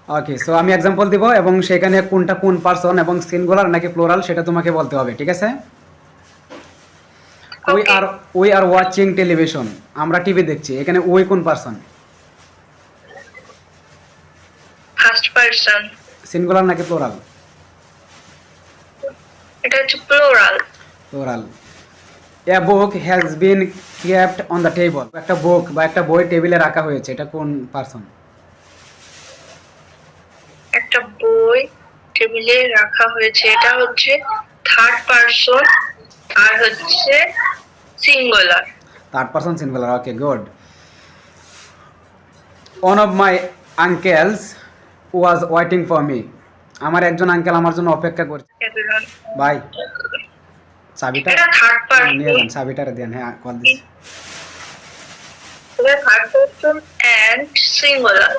ওকে, so আমি example দিব এবং সেখানে কোনটা কোন পারসন এবং সিঙ্গুলার নাকি প্লুরাল সেটা তোমাকে বলতে হবে, ঠিক আছে? We okay. আর উই আর ওয়াচিং টেলিভিশন, আমরা টিভি দেখছি, এখানে উই কোন পারসন? First person. সিঙ্গুলার নাকি প্লুরাল? এটা হচ্ছে plural. Plural. A book has been kept on the table, একটা বুক বা একটা বই টেবিলে রাখা হয়েছে, এটা কোন পারসন? একটা বই টেবিলে রাখা হয়েছে, এটা হচ্ছে থার্ড পারসন আর হচ্ছে singular. Third person singular, okay good. One of my uncle's was waiting for me, আমার একজন আঙ্কেল আমার জন্য অপেক্ষা করছে। ভাই চাবিটা এটা থার্ড নিয়ে পারসন। যান, চাবিটা দেন, হ্যাঁ কল দিচ্ছি। এটা থার্ড পারসন এন্ড সিঙ্গুলার।